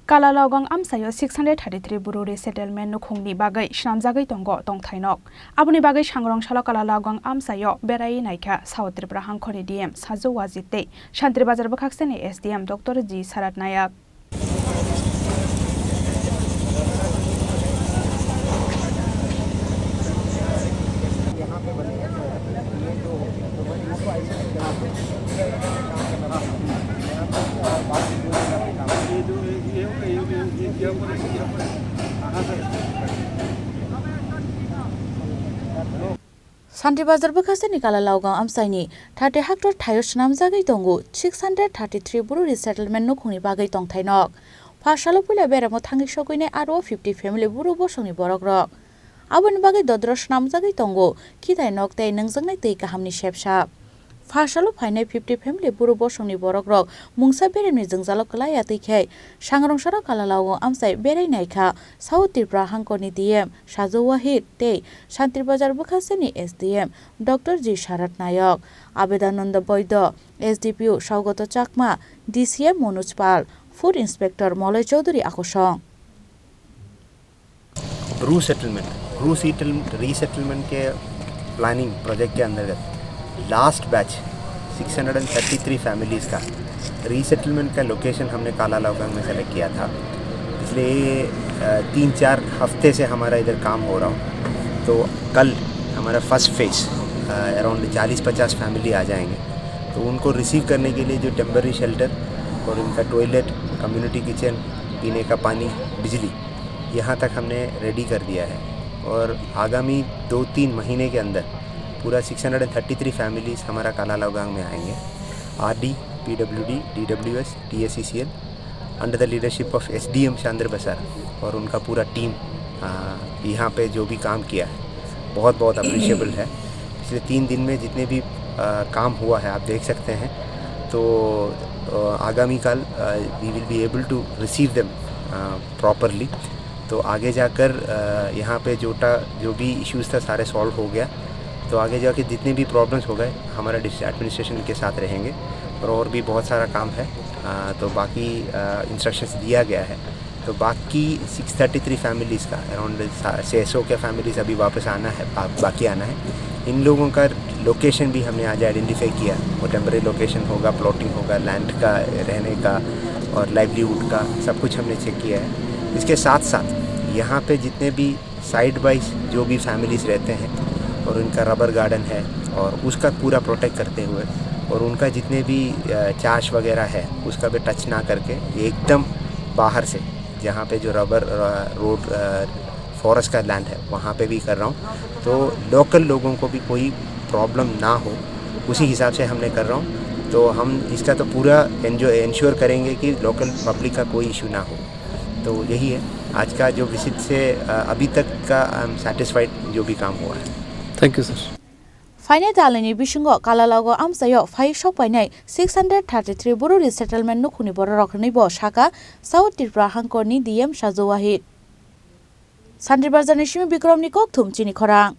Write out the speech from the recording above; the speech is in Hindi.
Kalalawgang amsayo 633 buru resettlement nukhungni bagai shnamjagai tongo tongthainok. Abuni bagai sangrongshalo Kalalawgang amsayo berai naikha South Tripura hangkhoni DM Sajo Wajite Shantri Bazar bakhakseni SDM Dr. G Sarat Nayak. Shantri Bazar bakhakseni Kalalawgang amsaini 30 hectare thayo shnamjagai tongo 633 buru resettlement nukhungni bagai tongthainok. Phashalo pula beramo thangi sokoine aro 50 family buru bosongni borokrok. Aboni bagai dodro shnamjagai tongo khidai noktei nangjangnai tei kahamni shepsa. Phashalo phainai 50 family buru bosongni borokrok mungsa beremni jongjalo klaya teikhai sangrongsharo Kalalawgang amsai berai naikha South Tripura hangkhoni DM Sajo Wahid tei Shantri Bazar bakhakseni SDM Dr. G Sarat Nayak Abedananda Boido SDPO Saugato Chakma DCM Manoj Pal Food Inspector Molay Chaudhary Akosong resettlement के प्लानिंग प्रोजेक्ट के अंतर्गत लास्ट बैच 633 फैमिलीज़ का रीसेटलमेंट का लोकेशन हमने कालालावगांग में सेलेक्ट किया था। इसलिए 3-4 हफ्ते से हमारा इधर काम हो रहा हो। तो कल हमारा फर्स्ट फेज अराउंड 40-50 फैमिली आ जाएंगे। तो उनको रिसीव करने के लिए जो टेम्पररी शेल्टर और उनका टॉयलेट, कम्युनिटी किचन, पीने का पानी, बिजली यहाँ तक हमने रेडी कर दिया है। और आगामी 2-3 महीने के अंदर पूरा 633 फैमिलीज़ हमारा कालालावगांग में आएंगे। RD, PWD, DWS, TSCCL under the leadership of SDM Shandra Basar और उनका पूरा टीम यहाँ पे जो भी काम किया है बहुत अप्रिशिएबल है। पिछले 3 दिन में जितने भी काम हुआ है आप देख सकते हैं। तो आगामी कल we will be able to receive them properly. तो आगे जाकर यहाँ पे जो भी इश्यूज़ था सारे सॉल्व हो गया। तो आगे जाके जितने भी प्रॉब्लम्स हो गए हमारा डिस्ट्रिक्ट एडमिनिस्ट्रेशन के साथ रहेंगे और भी बहुत सारा काम है। तो बाकी इंस्ट्रक्शंस दिया गया है। तो बाकी 633 फैमिलीज़ का अराउंड 600 के फैमिलीज़ अभी वापस आना है, बाकी आना है। इन लोगों का लोकेशन भी हमने आज आइडेंटिफाई किया। वो टेम्परेरी लोकेशन होगा, प्लॉटिंग होगा, लैंड का, रहने का और लाइवलीहुड का सब कुछ हमने चेक किया है। इसके साथ साथ यहाँ पे जितने भी साइड बाइज जो भी फैमिलीज़ रहते हैं और उनका रबर गार्डन है और उसका पूरा प्रोटेक्ट करते हुए और उनका जितने भी चाश वगैरह है उसका भी टच ना करके एकदम बाहर से जहाँ पे जो रबर रोड फॉरेस्ट का लैंड है वहाँ पे भी कर रहा हूँ। तो लोकल लोगों को भी कोई प्रॉब्लम ना हो उसी हिसाब से हमने कर रहा हूँ। तो हम इसका तो पूरा इंश्योर करेंगे कि लोकल पब्लिक का कोई इशू ना हो। तो यही है आज का जो विजिट से अभी तक का आई एम सेटिस्फाइड जो भी काम हुआ है। Thank you, sir. Final dalani bisingo Kalalawgang amsayo phai sokpainai 633 buru resettlement nukhuni borokrokni bo shaka South Tripura hangkhoni DM Sajo Wahid. Shantri Bazar ni simi Bikram ni kok thumchini khorang.